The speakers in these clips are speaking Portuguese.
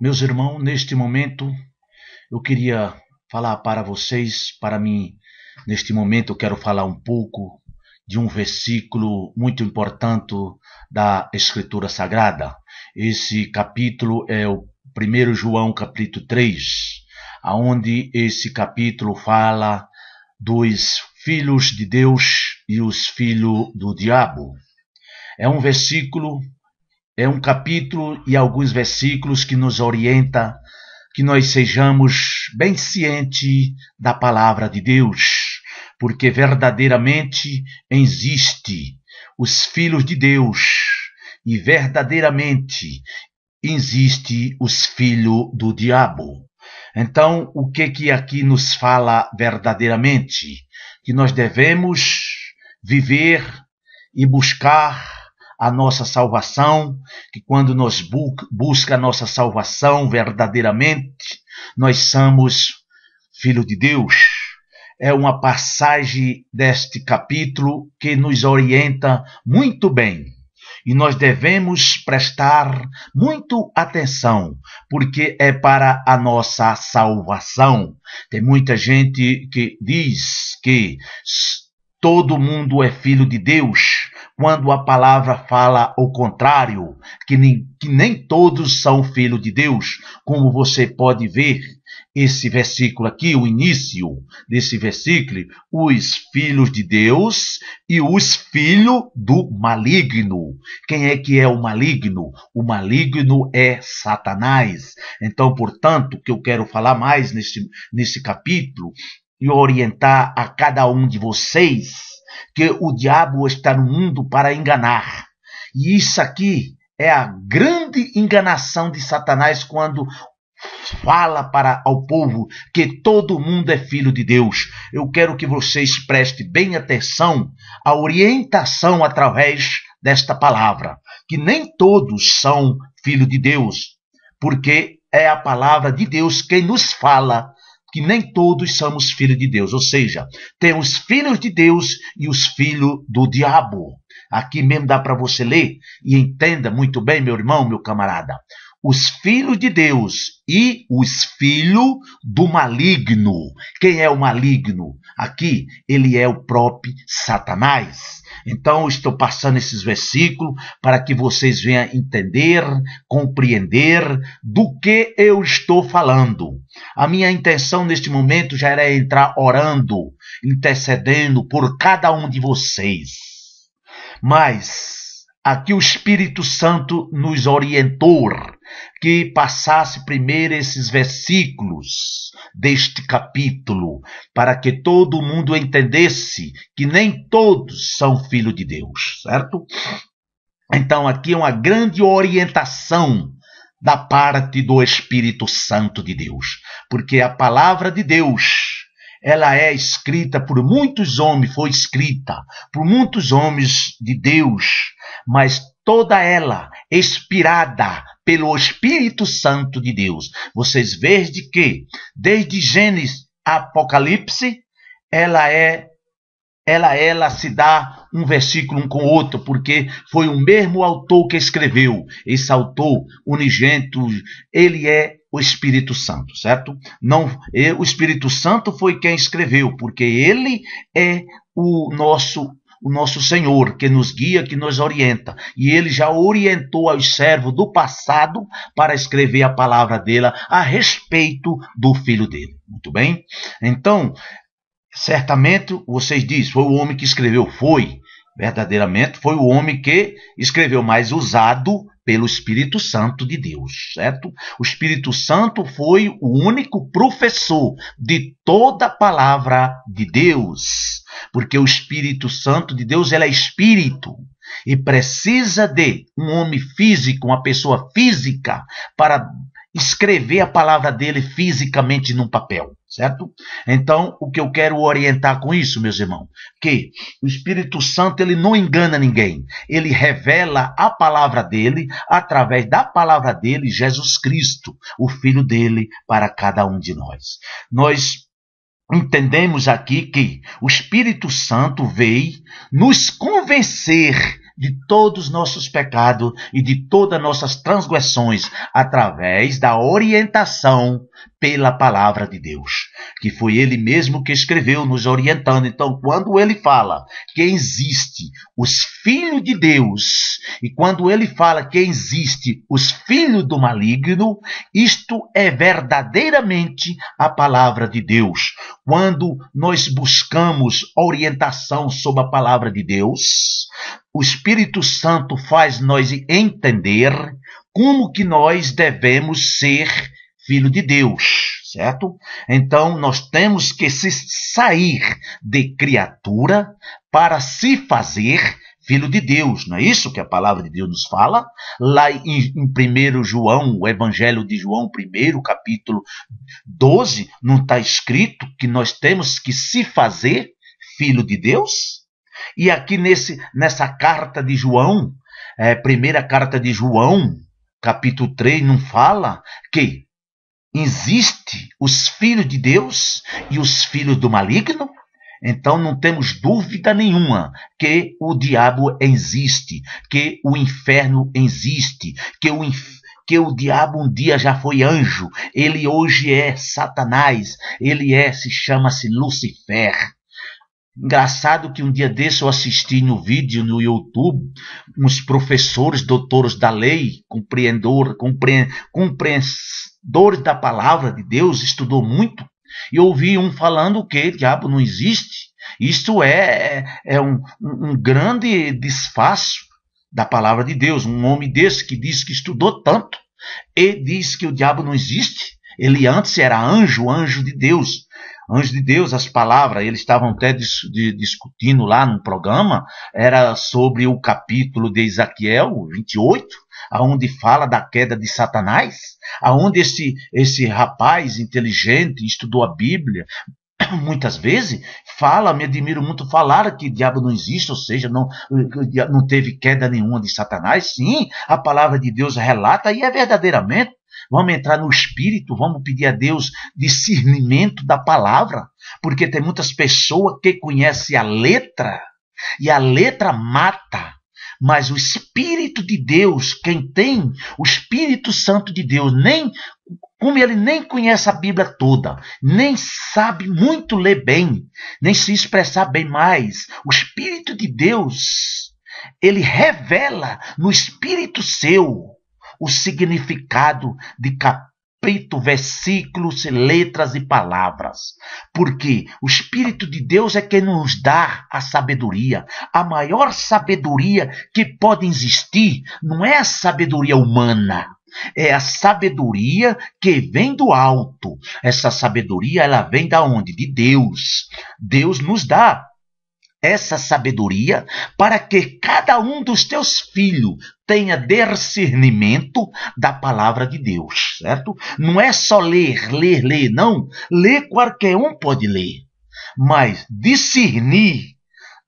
Meus irmãos, neste momento eu queria falar para vocês, para mim, neste momento eu quero falar um pouco de um versículo muito importante da Escritura Sagrada. Esse capítulo é o 1 João capítulo 3, aonde esse capítulo fala dos filhos de Deus e os filhos do diabo. É um versículo, é um capítulo e alguns versículos que nos orienta que nós sejamos bem cientes da palavra de Deus, porque verdadeiramente existe os filhos de Deus e verdadeiramente existe os filhos do diabo. Então, o que aqui nos fala verdadeiramente? Que nós devemos viver e buscar a nossa salvação, que quando nós busca a nossa salvação verdadeiramente, nós somos filho de Deus. É uma passagem deste capítulo que nos orienta muito bem. E nós devemos prestar muito atenção, porque é para a nossa salvação. Tem muita gente que diz que todo mundo é filho de Deus, quando a palavra fala o contrário, que nem todos são filhos de Deus, como você pode ver esse versículo aqui, o início desse versículo, os filhos de Deus e os filhos do maligno. Quem é que é o maligno? O maligno é Satanás. Então, portanto, o que eu quero falar mais nesse capítulo e orientar a cada um de vocês que o diabo está no mundo para enganar. E isso aqui é a grande enganação de Satanás quando fala para o povo que todo mundo é filho de Deus. Eu quero que vocês prestem bem atenção à orientação através desta palavra, que nem todos são filhos de Deus, porque é a palavra de Deus quem nos fala que nem todos somos filhos de Deus, ou seja, tem os filhos de Deus e os filhos do diabo. Aqui mesmo dá para você ler e entenda muito bem, meu irmão, meu camarada. Os filhos de Deus e os filhos do maligno. Quem é o maligno? Aqui, ele é o próprio Satanás. Então, eu estou passando esses versículos para que vocês venham entender, compreender do que eu estou falando. A minha intenção neste momento já era entrar orando, intercedendo por cada um de vocês. Mas aqui o Espírito Santo nos orientou que passasse primeiro esses versículos deste capítulo, para que todo mundo entendesse que nem todos são filhos de Deus, certo? Então aqui é uma grande orientação da parte do Espírito Santo de Deus, porque a palavra de Deus, ela é escrita por muitos homens, foi escrita por muitos homens de Deus, mas toda ela inspirada pelo Espírito Santo de Deus. Vocês veem de que, desde Gênesis a Apocalipse, ela se dá um versículo um com o outro, porque foi o mesmo autor que escreveu. Esse autor unigênito, ele é o Espírito Santo, certo? Não, o Espírito Santo foi quem escreveu, porque ele é o nosso Senhor, que nos guia, que nos orienta. E ele já orientou aos servos do passado para escrever a palavra dele a respeito do filho dele. Muito bem? Então, certamente, vocês dizem, foi o homem que escreveu. Foi, verdadeiramente, foi o homem que escreveu, mas usado pelo Espírito Santo de Deus, certo? O Espírito Santo foi o único professor de toda a palavra de Deus, porque o Espírito Santo de Deus, ele é espírito e precisa de um homem físico, uma pessoa física, para escrever a palavra dele fisicamente num papel, certo? Então, o que eu quero orientar com isso, meus irmãos, que o Espírito Santo, ele não engana ninguém. Ele revela a palavra dele através da palavra dele, Jesus Cristo, o Filho dele, para cada um de nós. Nós entendemos aqui que o Espírito Santo veio nos convencer de todos os nossos pecados e de todas as nossas transgressões através da orientação pela palavra de Deus, que foi ele mesmo que escreveu nos orientando. Então, quando ele fala que existe os filhos de Deus e quando ele fala que existe os filhos do maligno, isto é verdadeiramente a palavra de Deus. Quando nós buscamos orientação sobre a palavra de Deus, o Espírito Santo faz nós entender como que nós devemos ser filho de Deus, certo? Então, nós temos que se sair de criatura para se fazer filho de Deus. Não é isso que a palavra de Deus nos fala? Lá em 1 João, o Evangelho de João, 1, capítulo 12, não está escrito que nós temos que se fazer filho de Deus? E aqui nessa carta de João, primeira carta de João, capítulo 3, não fala que existe os filhos de Deus e os filhos do maligno? Então não temos dúvida nenhuma que o diabo existe, que o inferno existe, que o diabo um dia já foi anjo, ele hoje é Satanás, chama-se Lucifer. Engraçado que um dia desse eu assisti no vídeo no YouTube, uns professores, doutores da lei, compreendedores da palavra de Deus, estudou muito, e ouvi um falando que o diabo não existe. Isto é um grande desfaço da palavra de Deus. Um homem desse que diz que estudou tanto e diz que o diabo não existe. Ele antes era anjo de Deus. Anjo de Deus, as palavras, eles estavam até discutindo lá no programa, era sobre o capítulo de Ezequiel 28, aonde fala da queda de Satanás, aonde esse rapaz inteligente estudou a Bíblia, muitas vezes fala, me admiro muito falar que o diabo não existe, ou seja, não teve queda nenhuma de Satanás. Sim, a palavra de Deus relata e é verdadeiramente. Vamos entrar no Espírito, vamos pedir a Deus discernimento da palavra, porque tem muitas pessoas que conhecem a letra, e a letra mata, mas o Espírito de Deus, quem tem o Espírito Santo de Deus, como ele nem conhece a Bíblia toda, nem sabe muito ler bem, nem se expressar bem mais, o Espírito de Deus, ele revela no Espírito seu o significado de capítulo, versículos, letras e palavras. Porque o Espírito de Deus é quem nos dá a sabedoria. A maior sabedoria que pode existir não é a sabedoria humana. É a sabedoria que vem do alto. Essa sabedoria, ela vem da onde? De Deus. Deus nos dá essa sabedoria para que cada um dos teus filhos tenha discernimento da palavra de Deus, certo? Não é só ler, não. Ler qualquer um pode ler, mas discernir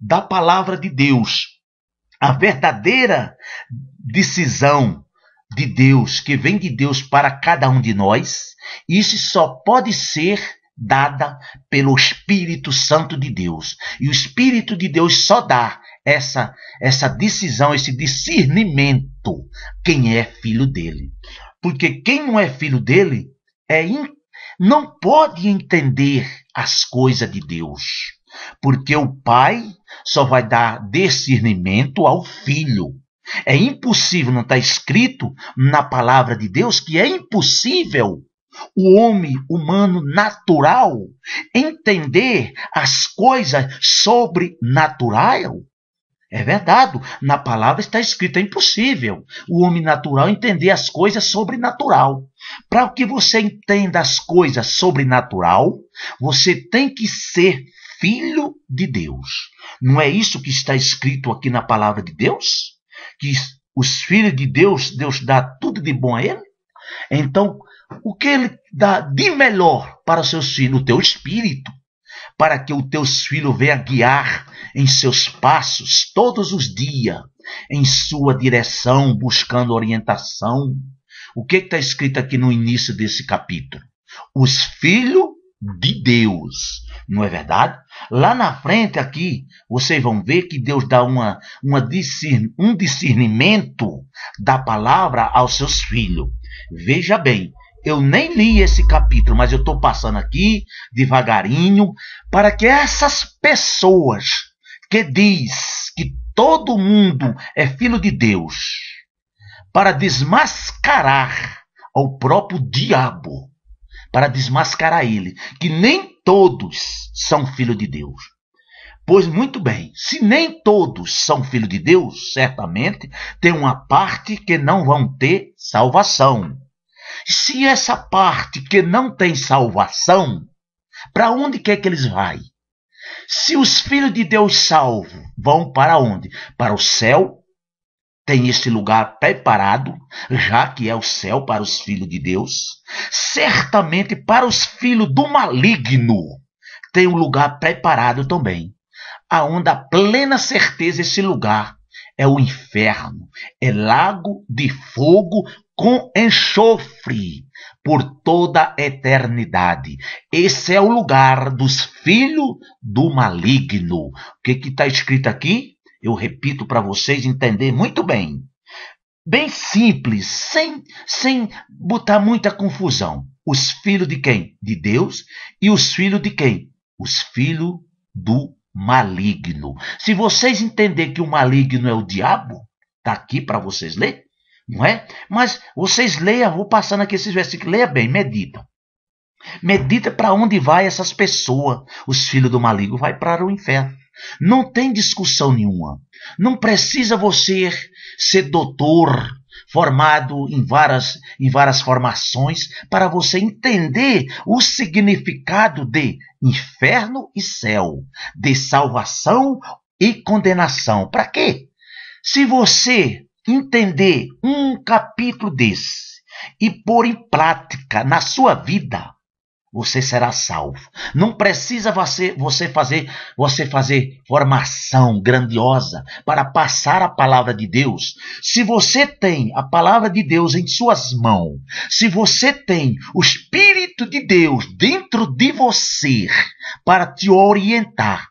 da palavra de Deus, a verdadeira decisão de Deus, que vem de Deus para cada um de nós, isso só pode ser dada pelo Espírito Santo de Deus. E o Espírito de Deus só dá essa decisão, esse discernimento, quem é filho dele. Porque quem não é filho dele não pode entender as coisas de Deus. Porque o pai só vai dar discernimento ao filho. É impossível, não está escrito na palavra de Deus que é impossível o homem humano natural entender as coisas sobrenaturais. É verdade, na palavra está escrito, é impossível o homem natural entender as coisas sobrenatural. Para que você entenda as coisas sobrenatural, você tem que ser filho de Deus. Não é isso que está escrito aqui na palavra de Deus? Que os filhos de Deus, Deus dá tudo de bom a ele? Então, o que ele dá de melhor para os seus filhos? O teu espírito, para que os teus filhos venham guiar em seus passos todos os dias, em sua direção, buscando orientação. O que está escrito aqui no início desse capítulo? Os filhos de Deus. Não é verdade? Lá na frente aqui, vocês vão ver que Deus dá um discernimento da palavra aos seus filhos. Veja bem, eu nem li esse capítulo, mas eu estou passando aqui devagarinho para que essas pessoas que diz que todo mundo é filho de Deus, para desmascarar ao próprio diabo, para desmascarar ele, que nem todos são filhos de Deus. Pois muito bem, se nem todos são filhos de Deus, certamente tem uma parte que não vão ter salvação. Se essa parte que não tem salvação, para onde quer que eles vão? Se os filhos de Deus salvos vão para onde? Para o céu. Tem esse lugar preparado, já que é o céu para os filhos de Deus. Certamente para os filhos do maligno tem um lugar preparado também. Aonde a plena certeza esse lugar é o inferno, é lago de fogo com enxofre por toda a eternidade. Esse é o lugar dos filhos do maligno. O que está escrito aqui? Eu repito para vocês entenderem muito bem. Bem simples, sem botar muita confusão. Os filhos de quem? De Deus. E os filhos de quem? Os filhos do maligno. Se vocês entenderem que o maligno é o diabo, está aqui para vocês lerem, não é? Mas vocês leiam, vou passando aqui esses versículos, leia bem, medita. Medita para onde vai essas pessoas. Os filhos do maligno vai para o inferno. Não tem discussão nenhuma. Não precisa você ser doutor, formado em várias formações, para você entender o significado de inferno e céu, de salvação e condenação. Para quê? Se você entender um capítulo desse e pôr em prática na sua vida, você será salvo. Não precisa você fazer formação grandiosa para passar a palavra de Deus. Se você tem a palavra de Deus em suas mãos, se você tem o Espírito de Deus dentro de você para te orientar,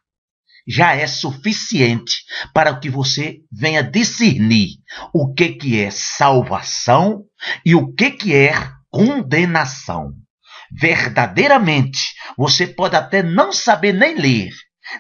já é suficiente para que você venha discernir o que é salvação e o que é condenação. Verdadeiramente, você pode até não saber nem ler,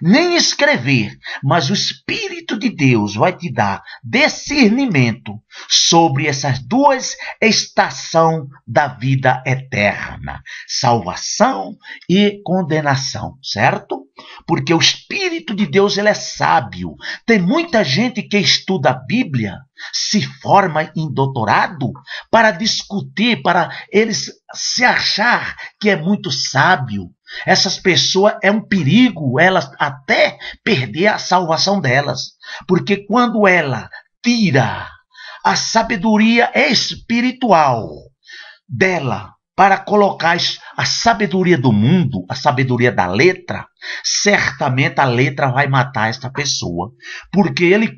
nem escrever, mas o Espírito de Deus vai te dar discernimento sobre essas duas estações da vida eterna, salvação e condenação, certo? Porque o Espírito de Deus ele é sábio. Tem muita gente que estuda a Bíblia, se forma em doutorado para discutir, para eles se achar que é muito sábio. Essas pessoas é um perigo, elas até perder a salvação delas. Porque quando ela tira a sabedoria espiritual dela para colocar a sabedoria do mundo, a sabedoria da letra, certamente a letra vai matar esta pessoa. Porque ele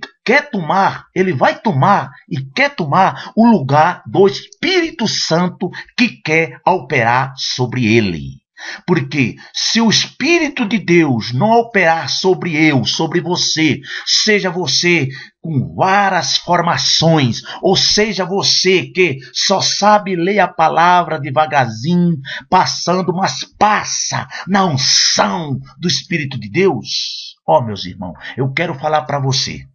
vai tomar e quer tomar o lugar do Espírito Santo que quer operar sobre ele. Porque se o Espírito de Deus não operar sobre eu, sobre você, seja você com várias formações, ou seja você que só sabe ler a palavra devagarzinho, passando, mas passa na unção do Espírito de Deus. Meus irmãos, eu quero falar para você.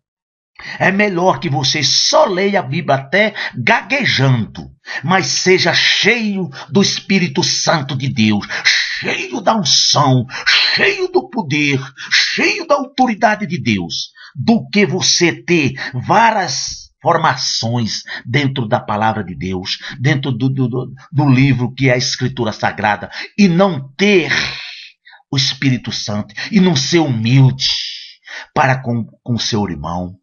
É melhor que você só leia a Bíblia até gaguejando, mas seja cheio do Espírito Santo de Deus, cheio da unção, cheio do poder, cheio da autoridade de Deus, do que você ter várias formações dentro da palavra de Deus, dentro do livro que é a Escritura Sagrada, e não ter o Espírito Santo, e não ser humilde para com seu irmão.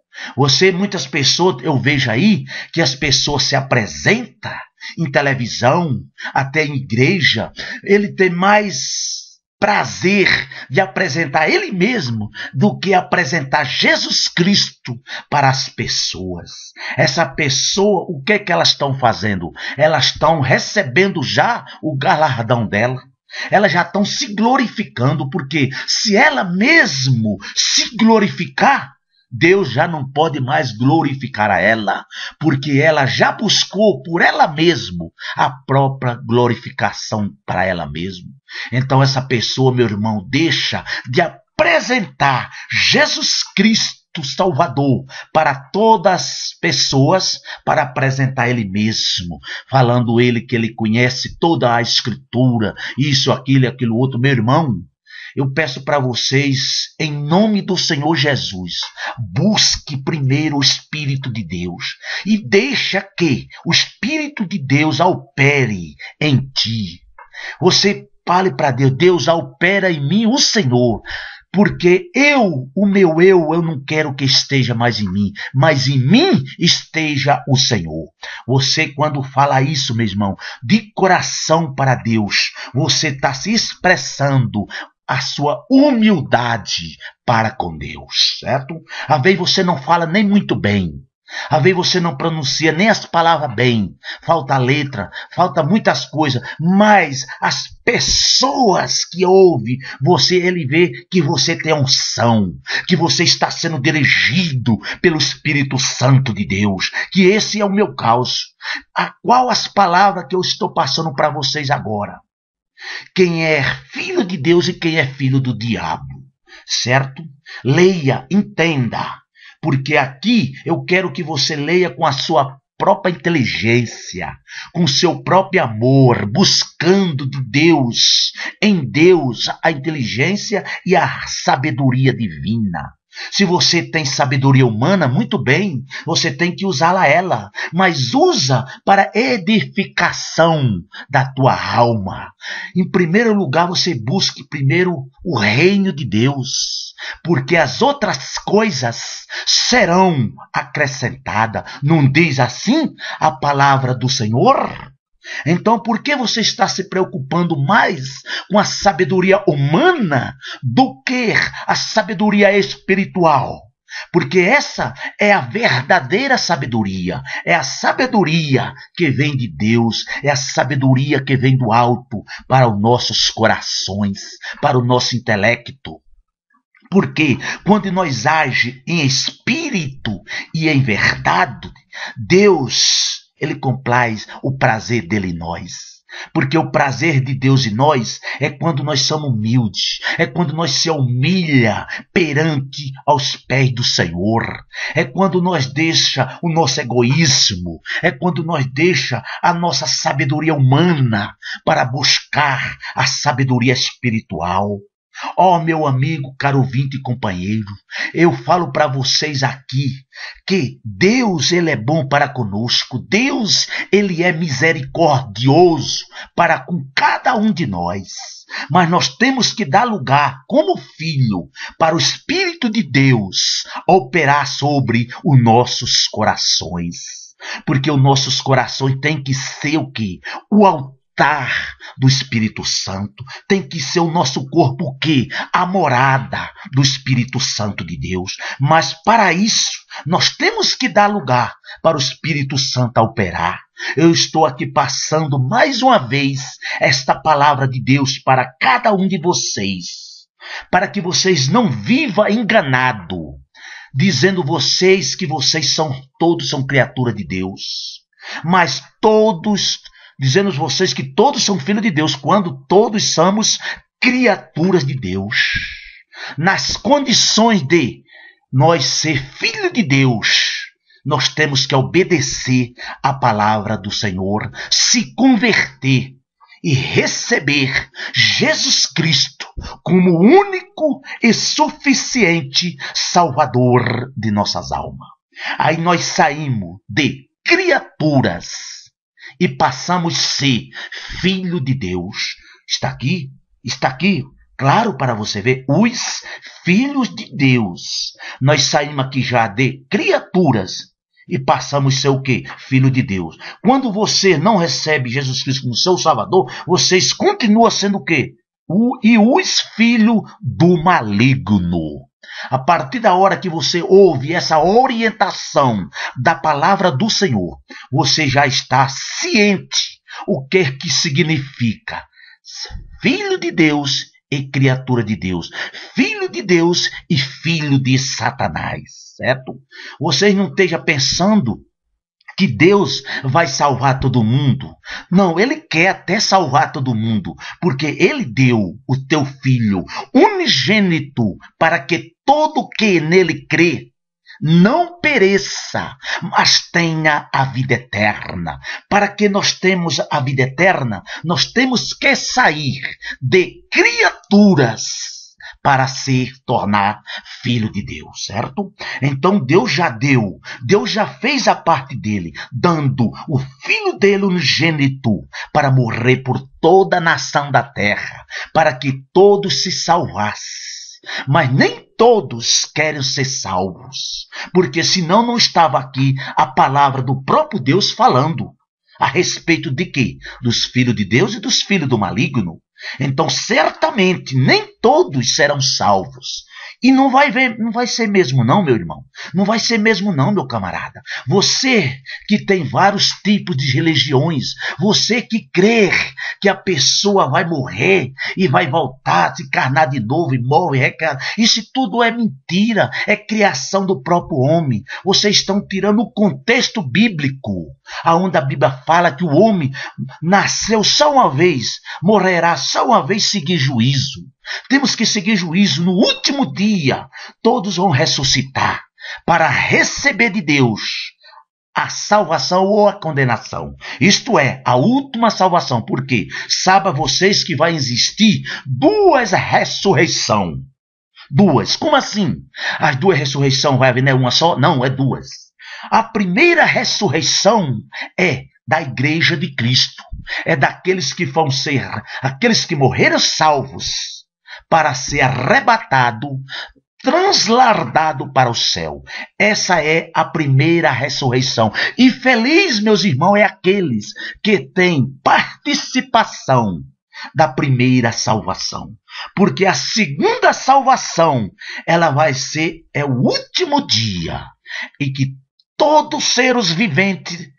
Muitas pessoas, eu vejo aí que as pessoas se apresentam em televisão, até em igreja, ele tem mais prazer de apresentar ele mesmo do que apresentar Jesus Cristo para as pessoas. Essa pessoa, o que elas estão fazendo? Elas estão recebendo já o galardão dela. Elas já estão se glorificando, porque se ela mesmo se glorificar, Deus já não pode mais glorificar a ela, porque ela já buscou por ela mesma a própria glorificação para ela mesma. Então essa pessoa, meu irmão, deixa de apresentar Jesus Cristo Salvador para todas as pessoas, para apresentar Ele mesmo, falando Ele que Ele conhece toda a Escritura, isso, aquilo e aquilo outro. Meu irmão, eu peço para vocês, em nome do Senhor Jesus, busque primeiro o Espírito de Deus e deixa que o Espírito de Deus opere em ti. Você fale para Deus: Deus, opera em mim o Senhor. Porque o meu eu não quero que esteja mais em mim, mas em mim esteja o Senhor. Você, quando fala isso, meu irmão, de coração para Deus, você está se expressando a sua humildade para com Deus, certo? Às vezes você não fala nem muito bem. Às vezes você não pronuncia nem as palavras bem, falta letra, falta muitas coisas, mas as pessoas que ouvem você, ele vê que você tem unção, que você está sendo dirigido pelo Espírito Santo de Deus, que esse é o meu caso. Qual as palavras que eu estou passando para vocês agora? Quem é filho de Deus e quem é filho do diabo, certo? Leia, entenda. Porque aqui eu quero que você leia com a sua própria inteligência, com o seu próprio amor, buscando de Deus, em Deus, a inteligência e a sabedoria divina. Se você tem sabedoria humana, muito bem, você tem que usá-la ela, mas usa para edificação da tua alma. Em primeiro lugar, você busque primeiro o reino de Deus, porque as outras coisas serão acrescentadas. Não diz assim a palavra do Senhor? Então, por que você está se preocupando mais com a sabedoria humana do que a sabedoria espiritual? Porque essa é a verdadeira sabedoria. É a sabedoria que vem de Deus. É a sabedoria que vem do alto para os nossos corações, para o nosso intelecto. Porque quando nós agimos em espírito e em verdade, Deus, Ele complaz o prazer dele em nós. Porque o prazer de Deus em nós é quando nós somos humildes, é quando nós se humilha perante aos pés do Senhor, é quando nós deixa o nosso egoísmo, é quando nós deixa a nossa sabedoria humana para buscar a sabedoria espiritual. Ó, meu amigo, caro ouvinte e companheiro, eu falo para vocês aqui que Deus, Ele é bom para conosco. Deus, Ele é misericordioso para com cada um de nós. Mas nós temos que dar lugar, como filho, para o Espírito de Deus operar sobre os nossos corações. Porque os nossos corações têm que ser o quê? O altar do Espírito Santo. Tem que ser o nosso corpo o quê? A morada do Espírito Santo de Deus. Mas para isso, nós temos que dar lugar para o Espírito Santo operar. Eu estou aqui passando mais uma vez esta palavra de Deus para cada um de vocês, para que vocês não vivam enganados, dizendo vocês que vocês todos são criatura de Deus, mas todos dizendo vocês que todos são filhos de Deus, quando todos somos criaturas de Deus. Nas condições de nós ser filho de Deus, nós temos que obedecer à palavra do Senhor, se converter e receber Jesus Cristo como o único e suficiente Salvador de nossas almas. Aí nós saímos de criaturas e passamos a ser filho de Deus. Está aqui, claro para você ver, os filhos de Deus. Nós saímos aqui já de criaturas e passamos a ser o quê? Filho de Deus. Quando você não recebe Jesus Cristo como seu Salvador, vocês continuam sendo o quê? Os filhos do maligno. A partir da hora que você ouve essa orientação da palavra do Senhor, você já está ciente o que significa filho de Deus e criatura de Deus, filho de Deus e filho de Satanás, certo? Vocês não estejam pensando que Deus vai salvar todo mundo. Não, Ele quer até salvar todo mundo, porque Ele deu o teu Filho unigênito para que todo que nele crê não pereça, mas tenha a vida eterna. Para que nós temos a vida eterna, nós temos que sair de criaturas para se tornar filho de Deus, certo? Então Deus já fez a parte dele, dando o filho dele unigênito para morrer por toda a nação da terra, para que todos se salvassem. Mas nem todos querem ser salvos, porque senão não estava aqui a palavra do próprio Deus falando a respeito de quê? Dos filhos de Deus e dos filhos do maligno. Então, certamente, nem todos serão salvos. E não vai ser mesmo não, meu irmão. Não vai ser mesmo não, meu camarada. Você que tem vários tipos de religiões, você que crê que a pessoa vai morrer e vai voltar, se encarnar de novo e morre, isso tudo é mentira, é criação do próprio homem. Vocês estão tirando o contexto bíblico, aonde a Bíblia fala que o homem nasceu só uma vez, morrerá só uma vez, seguir juízo. Temos que seguir juízo. No último dia, todos vão ressuscitar para receber de Deus a salvação ou a condenação. Isto é, a última salvação. Porque sabe vocês que vai existir duas ressurreições. Duas. Como assim? As duas ressurreições vai haver, não é uma só? Não, é duas. A primeira ressurreição é da igreja de Cristo. É daqueles que vão ser, aqueles que morreram salvos, para ser arrebatado, transladado para o céu. Essa é a primeira ressurreição. E feliz, meus irmãos, é aqueles que têm participação da primeira salvação. Porque a segunda salvação, ela vai ser, é o último dia, em que todos os seres viventes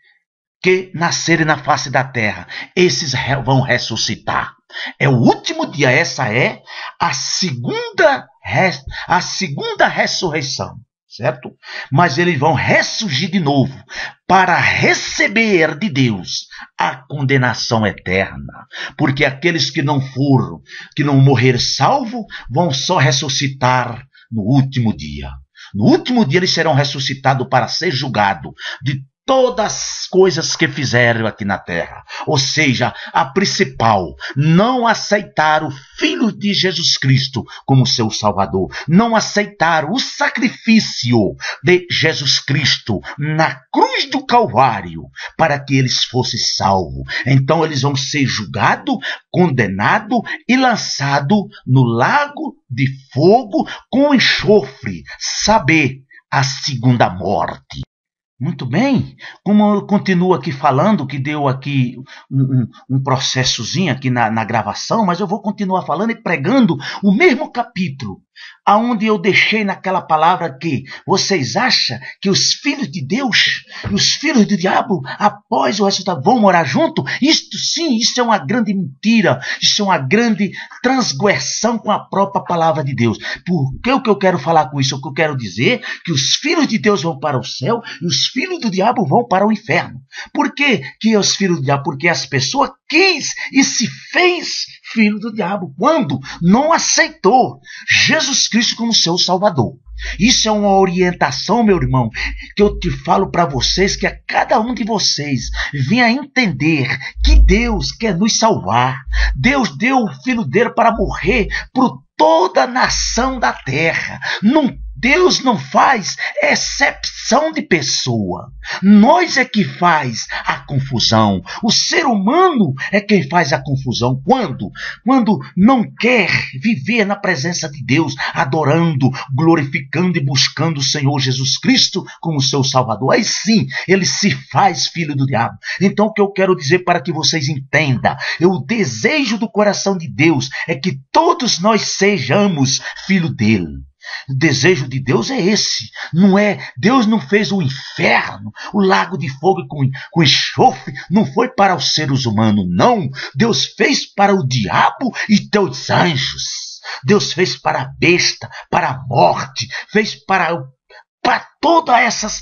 que nascerem na face da terra, esses vão ressuscitar. É o último dia, essa é a segunda ressurreição, certo? Mas eles vão ressurgir de novo para receber de Deus a condenação eterna. Porque aqueles que não foram, que não morreram salvos, vão só ressuscitar no último dia. No último dia eles serão ressuscitados para ser julgados de todas as coisas que fizeram aqui na terra. Ou seja, a principal, não aceitar o Filho de Jesus Cristo como seu Salvador. Não aceitar o sacrifício de Jesus Cristo na cruz do Calvário para que eles fossem salvos. Então eles vão ser julgados, condenados e lançados no lago de fogo com enxofre. Saber a segunda morte. Muito bem, como eu continuo aqui falando, que deu aqui um processozinho aqui na gravação, mas eu vou continuar falando e pregando o mesmo capítulo, aonde eu deixei naquela palavra que vocês acham que os filhos de Deus e os filhos do diabo, após o resultado, vão morar junto? Isto sim, isso é uma grande mentira, isso é uma grande transgressão com a própria palavra de Deus. Porque o que eu quero falar com isso? O que eu quero dizer que os filhos de Deus vão para o céu e os filhos do diabo vão para o inferno. Por que os filhos do diabo? Porque as pessoas quis e se fez filho do diabo quando não aceitou Jesus Cristo como seu Salvador. Isso é uma orientação, meu irmão, que eu te falo para vocês, que a cada um de vocês venha entender que Deus quer nos salvar. Deus deu o Filho dele para morrer por toda a nação da terra. Deus não faz exceção de pessoa. Nós é que faz a confusão. O ser humano é quem faz a confusão. Quando não quer viver na presença de Deus, adorando, glorificando e buscando o Senhor Jesus Cristo como seu Salvador. Aí sim, ele se faz filho do diabo. Então o que eu quero dizer para que vocês entendam, o desejo do coração de Deus é que todos nós sejamos filho dele. O desejo de Deus é esse. Não é, Deus não fez o inferno, o lago de fogo com enxofre, não foi para os seres humanos, não. Deus fez para o diabo e teus anjos. Deus fez para a besta, para a morte, fez para todas essas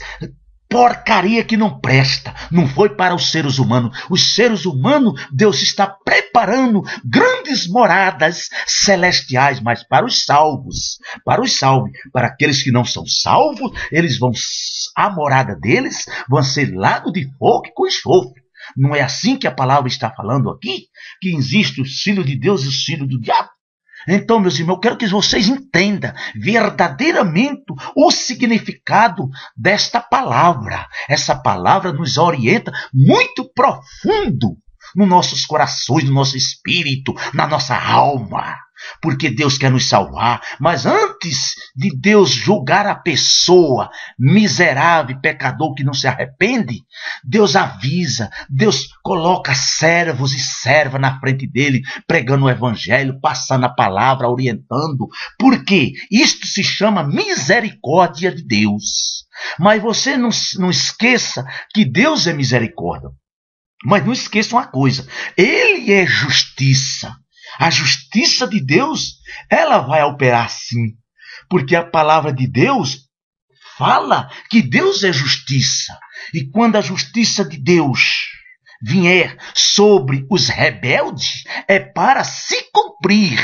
porcaria que não presta. Não foi para os seres humanos. Os seres humanos, Deus está preparando grandes moradas celestiais, mas para os salvos. Para os salvos. Para aqueles que não são salvos, eles vão, a morada deles vão ser lago de fogo com enxofre. Não é assim que a palavra está falando aqui? Que existe o filho de Deus e o filho do diabo? Então, meus irmãos, eu quero que vocês entendam verdadeiramente o significado desta palavra. Essa palavra nos orienta muito profundo nos nossos corações, no nosso espírito, na nossa alma. Porque Deus quer nos salvar, mas antes de Deus julgar a pessoa miserável, pecador que não se arrepende, Deus avisa, Deus coloca servos e servas na frente dele, pregando o evangelho, passando a palavra, orientando. Por quê? Isto se chama misericórdia de Deus. Mas você não esqueça que Deus é misericórdia. Mas não esqueça uma coisa, Ele é justiça. A justiça de Deus, ela vai operar sim. Porque a palavra de Deus fala que Deus é justiça. E quando a justiça de Deus vier sobre os rebeldes, é para se cumprir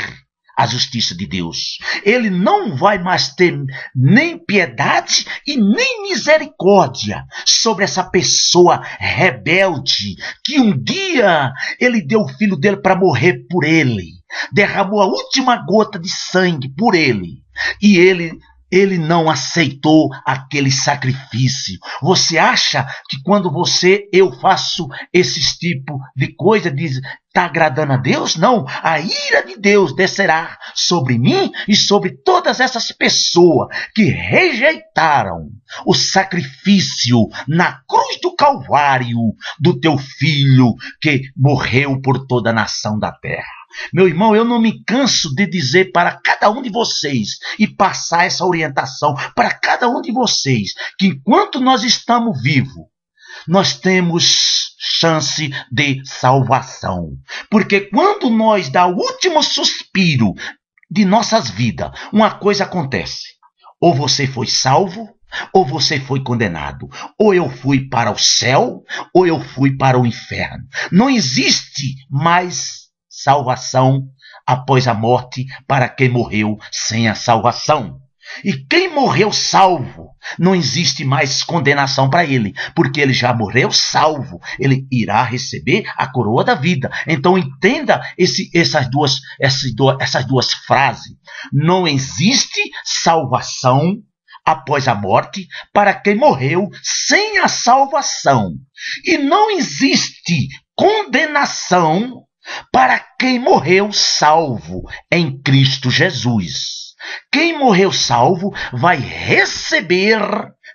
a justiça de Deus. Ele não vai mais ter nem piedade e nem misericórdia sobre essa pessoa rebelde, que um dia ele deu o filho dele para morrer por ele, derramou a última gota de sangue por ele, e ele não aceitou aquele sacrifício. Você acha que quando eu faço esses tipos de coisa, está agradando a Deus? Não. A ira de Deus descerá sobre mim e sobre todas essas pessoas que rejeitaram o sacrifício na cruz do Calvário do teu filho que morreu por toda a nação da terra. Meu irmão, eu não me canso de dizer para cada um de vocês e passar essa orientação para cada um de vocês, que enquanto nós estamos vivos, nós temos chance de salvação. Porque quando nós dá o último suspiro de nossas vidas, uma coisa acontece. Ou você foi salvo, ou você foi condenado. Ou eu fui para o céu, ou eu fui para o inferno. Não existe mais salvação após a morte para quem morreu sem a salvação. E quem morreu salvo, não existe mais condenação para ele, porque ele já morreu salvo. Ele irá receber a coroa da vida. Então entenda essas duas frases. Não existe salvação após a morte para quem morreu sem a salvação. E não existe condenação para quem morreu salvo em Cristo Jesus. Quem morreu salvo vai receber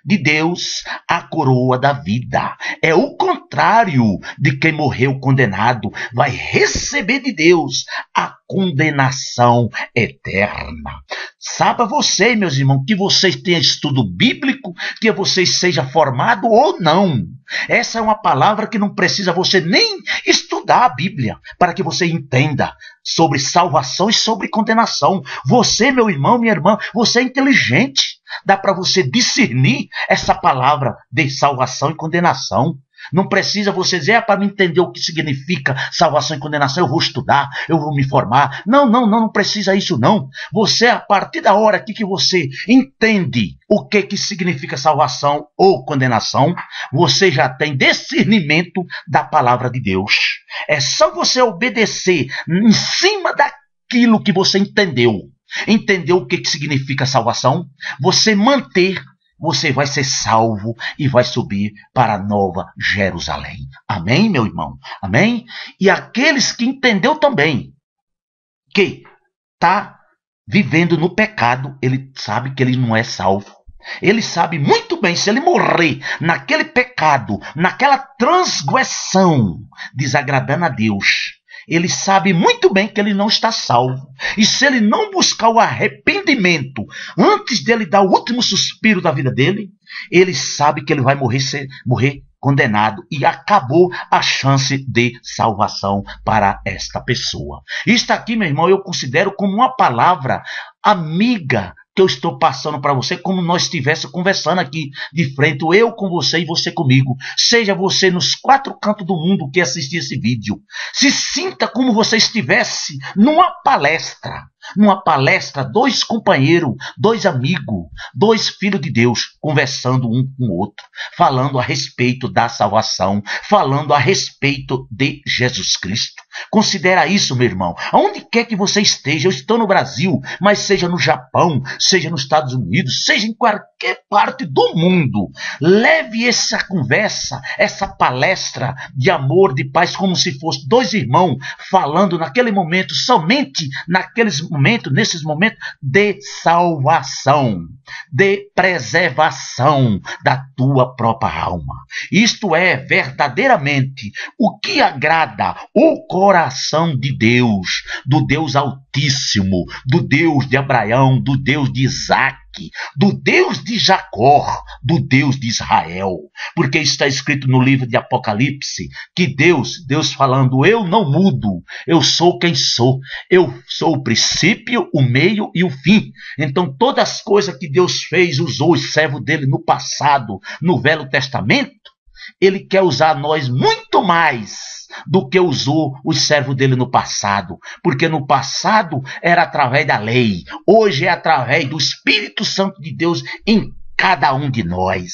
de Deus a coroa da vida. É o contrário de quem morreu condenado, vai receber de Deus a condenação eterna. Saiba você, meus irmãos, que vocês tenham estudo bíblico, que vocês sejam formados ou não. Essa é uma palavra que não precisa você nem estudar a Bíblia para que você entenda sobre salvação e sobre condenação. Você, meu irmão, minha irmã, você é inteligente. Dá para você discernir essa palavra de salvação e condenação. Não precisa você dizer, para me entender o que significa salvação e condenação, eu vou estudar, eu vou me formar. Não precisa isso não. Você, a partir da hora que você entende o que significa salvação ou condenação, você já tem discernimento da palavra de Deus. É só você obedecer em cima daquilo que você entendeu. Entendeu o que significa salvação? Você manter, você vai ser salvo e vai subir para a Nova Jerusalém. Amém, meu irmão? Amém? E aqueles que entendeu também que está vivendo no pecado, ele sabe que ele não é salvo. Ele sabe muito bem, se ele morrer naquele pecado, naquela transgressão, desagradando a Deus, ele sabe muito bem que ele não está salvo. E se ele não buscar o arrependimento antes dele dar o último suspiro da vida dele, ele sabe que ele vai morrer condenado, e acabou a chance de salvação para esta pessoa. Isto aqui, meu irmão, eu considero como uma palavra amiga que eu estou passando para você, como nós estivéssemos conversando aqui de frente, eu com você e você comigo. Seja você nos 4 cantos do mundo que assistir esse vídeo. Se sinta como você estivesse numa palestra. Numa palestra, 2 companheiros, 2 amigos, 2 filhos de Deus, conversando um com o outro, falando a respeito da salvação, falando a respeito de Jesus Cristo. Considera isso, meu irmão. Aonde quer que você esteja, eu estou no Brasil, mas seja no Japão, seja nos Estados Unidos, seja em qualquer parte do mundo, leve essa conversa, essa palestra de amor, de paz, como se fosse 2 irmãos falando naquele momento, somente nesses momentos de salvação, de preservação da tua própria alma. Isto é verdadeiramente o que agrada o coração de Deus, do Deus Altíssimo, do Deus de Abraão, do Deus de Isaac, do Deus de Jacó, do Deus de Israel. Porque está escrito no livro de Apocalipse que Deus falando, eu não mudo, eu sou quem sou, eu sou o princípio, o meio e o fim. Então todas as coisas que Deus fez, usou os servos dele no passado, no Velho Testamento, ele quer usar nós muito mais do que usou os servos dele no passado, porque no passado era através da lei, hoje é através do Espírito Santo de Deus em cada um de nós.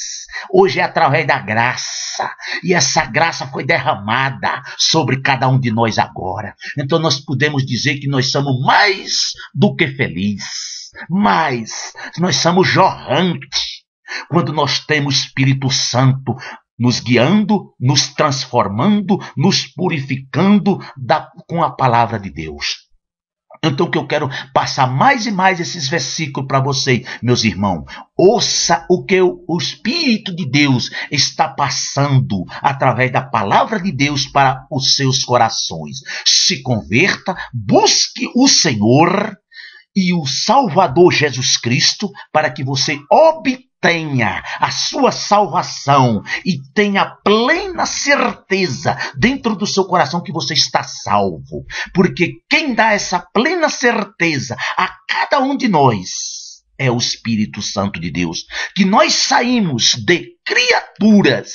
Hoje é através da graça, e essa graça foi derramada sobre cada um de nós agora. Então nós podemos dizer que nós somos mais do que felizes, mas nós somos jorrantes quando nós temos o Espírito Santo nos guiando, nos transformando, nos purificando com a palavra de Deus. Então que eu quero passar mais e mais esses versículos para vocês, meus irmãos. Ouça o que o Espírito de Deus está passando através da palavra de Deus para os seus corações. Se converta, busque o Senhor e o Salvador Jesus Cristo para que você obtenha a sua salvação e tenha plena certeza dentro do seu coração que você está salvo. Porque quem dá essa plena certeza a cada um de nós é o Espírito Santo de Deus. Que nós saímos de criaturas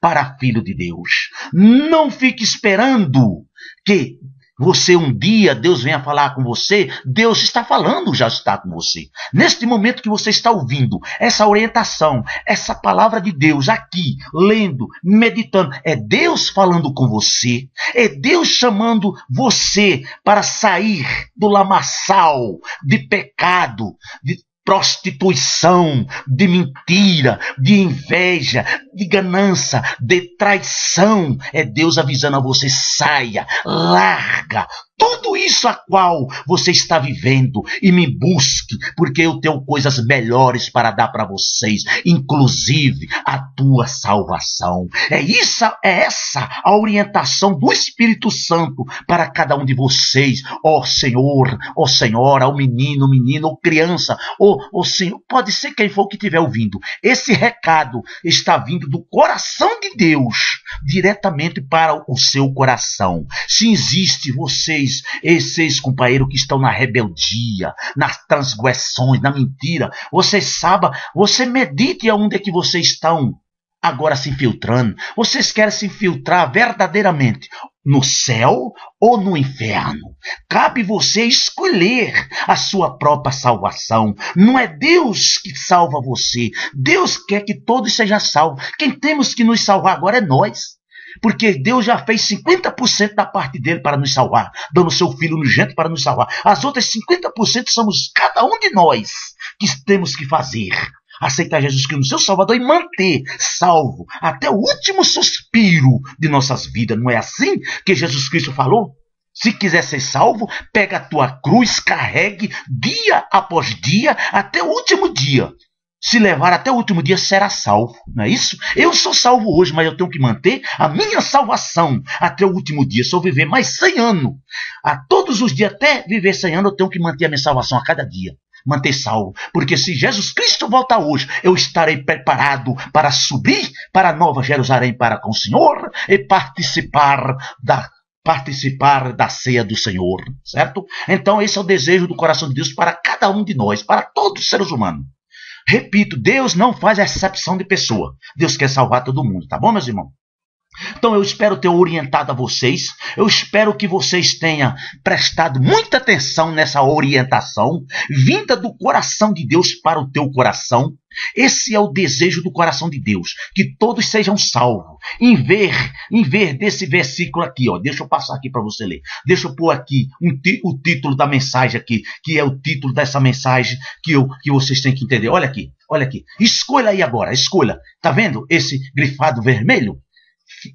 para filho de Deus. Não fique esperando que você um dia, Deus venha falar com você. Deus está falando, já está com você. Neste momento que você está ouvindo essa orientação, essa palavra de Deus aqui, lendo, meditando, é Deus falando com você. É Deus chamando você para sair do lamaçal de pecado, de prostituição, de mentira, de inveja, de ganância, de traição. É Deus avisando a você, saia, larga tudo isso a qual você está vivendo e me busque, porque eu tenho coisas melhores para dar para vocês, inclusive a tua salvação. É essa a orientação do Espírito Santo para cada um de vocês. Ó Senhor, ó Senhora, ó menino, ou criança, ó Senhor, pode ser quem for que estiver ouvindo. Esse recado está vindo do coração de Deus, diretamente para o seu coração. Se existe vocês, esses companheiros que estão na rebeldia, nas transgressões, na mentira, você saiba, você medite aonde é que vocês estão agora se infiltrando. Vocês querem se infiltrar verdadeiramente no céu ou no inferno? Cabe você escolher a sua própria salvação. Não é Deus que salva você. Deus quer que todos sejam salvos. Quem temos que nos salvar agora é nós. Porque Deus já fez 50% da parte dele para nos salvar, dando seu Filho unigênito para nos salvar. As outras 50% somos cada um de nós que temos que fazer. Aceitar Jesus Cristo, seu Salvador, e manter salvo até o último suspiro de nossas vidas. Não é assim que Jesus Cristo falou? Se quiser ser salvo, pega a tua cruz, carregue dia após dia até o último dia. se levar até o último dia, será salvo, não é isso? Eu sou salvo hoje, mas eu tenho que manter a minha salvação até o último dia. Se eu viver mais 100 anos, a todos os dias, até viver 100 anos, eu tenho que manter a minha salvação a cada dia. Manter salvo, porque se Jesus Cristo voltar hoje, eu estarei preparado para subir para Nova Jerusalém para com o Senhor e participar da ceia do Senhor, certo? Então esse é o desejo do coração de Deus para cada um de nós, para todos os seres humanos. Repito, Deus não faz exceção de pessoa. Deus quer salvar todo mundo, tá bom, meus irmãos? Então eu espero ter orientado a vocês, eu espero que vocês tenham prestado muita atenção nessa orientação, vinda do coração de Deus para o teu coração. Esse é o desejo do coração de Deus, que todos sejam salvos. Em ver desse versículo aqui, ó, deixa eu passar aqui para você ler. Deixa eu pôr aqui o título da mensagem aqui, que é o título dessa mensagem que vocês têm que entender. Olha aqui, olha aqui. Escolha aí agora, escolha. Tá vendo esse grifado vermelho?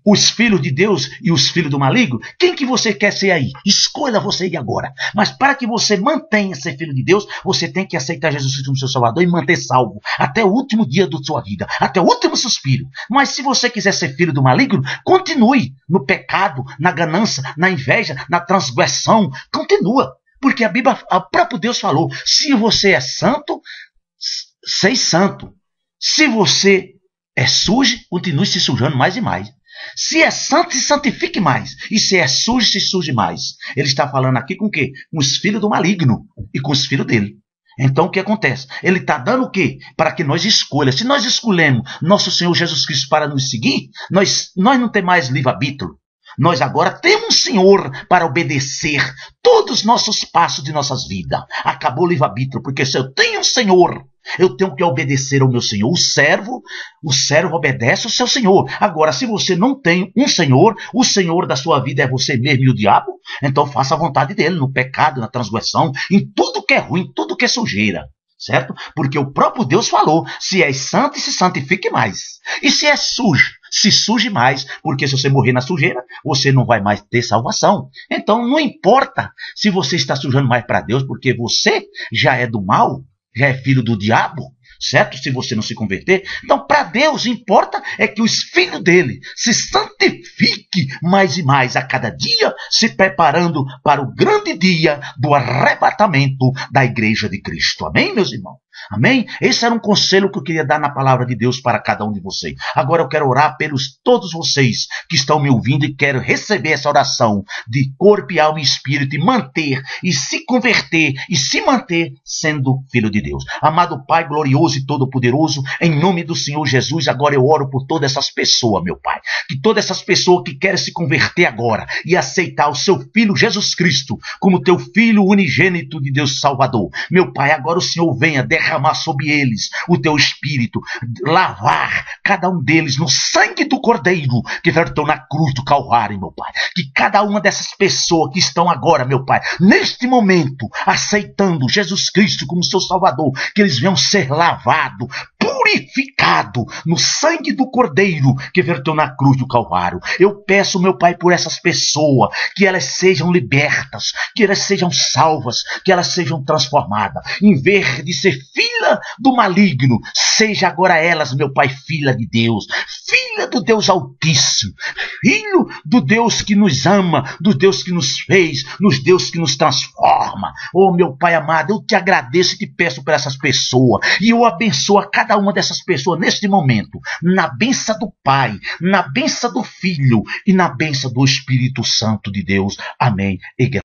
Os filhos de Deus e os filhos do maligno, quem que você quer ser aí? Escolha você aí agora. Mas para que você mantenha ser filho de Deus, você tem que aceitar Jesus Cristo como seu Salvador e manter salvo até o último dia da sua vida, até o último suspiro. Mas se você quiser ser filho do maligno, continue no pecado, na ganância, na inveja, na transgressão. Continua, porque a Bíblia, o próprio Deus falou, se você é santo, seja santo. Se você é sujo, continue se sujando mais e mais. Se é santo, se santifique mais. E se é sujo, se suje mais. Ele está falando aqui com o quê? Com os filhos do maligno e com os filhos dele. Então o que acontece? Ele está dando o quê? Para que nós escolhamos. Se nós escolhemos nosso Senhor Jesus Cristo para nos seguir, nós não temos mais livre-arbítrio. Nós agora temos um Senhor para obedecer todos os nossos passos de nossas vidas. Acabou o livre-arbítrio, porque se eu tenho um Senhor, eu tenho que obedecer ao meu Senhor. O servo obedece ao seu Senhor. Agora, se você não tem um Senhor, o Senhor da sua vida é você mesmo e o diabo, então faça a vontade dele, no pecado, na transgressão, em tudo que é ruim, em tudo que é sujeira. Certo? Porque o próprio Deus falou, se és santo, se santifique mais. E se é sujo, se suje mais, porque se você morrer na sujeira, você não vai mais ter salvação. Então não importa se você está sujando mais para Deus, porque você já é do mal, já é filho do diabo, certo? Se você não se converter. Então, para Deus, importa é que os filhos dele se santifiquem mais e mais a cada dia, se preparando para o grande dia do arrebatamento da igreja de Cristo. Amém, meus irmãos? Amém? Esse era um conselho que eu queria dar na palavra de Deus para cada um de vocês. Agora eu quero orar pelos todos vocês que estão me ouvindo e quero receber essa oração de corpo e alma e espírito e manter, e se converter e se manter sendo filho de Deus. Amado Pai glorioso e todo-poderoso, em nome do Senhor Jesus, agora eu oro por todas essas pessoas, meu Pai. Que todas essas pessoas que querem se converter agora e aceitar o seu Filho Jesus Cristo como teu Filho unigênito de Deus Salvador. Meu Pai, agora o Senhor venha derramar sobre eles o teu Espírito, lavar cada um deles no sangue do Cordeiro que verteu na cruz do Calvário, meu Pai. Que cada uma dessas pessoas que estão agora, meu Pai, neste momento, aceitando Jesus Cristo como seu Salvador, que eles venham ser lavados, purificado no sangue do Cordeiro que verteu na cruz do Calvário. Eu peço, meu Pai, por essas pessoas, que elas sejam libertas, que elas sejam salvas, que elas sejam transformadas. Em vez de ser filha do maligno, seja agora elas, meu Pai, filha de Deus, filha do Deus Altíssimo, filho do Deus que nos ama, do Deus que nos fez, nos Deus que nos transforma. Oh, meu Pai amado, eu te agradeço e te peço por essas pessoas, e eu abençoo a cada uma dessas pessoas neste momento, na bênção do Pai, na bênção do Filho e na bênção do Espírito Santo de Deus. Amém.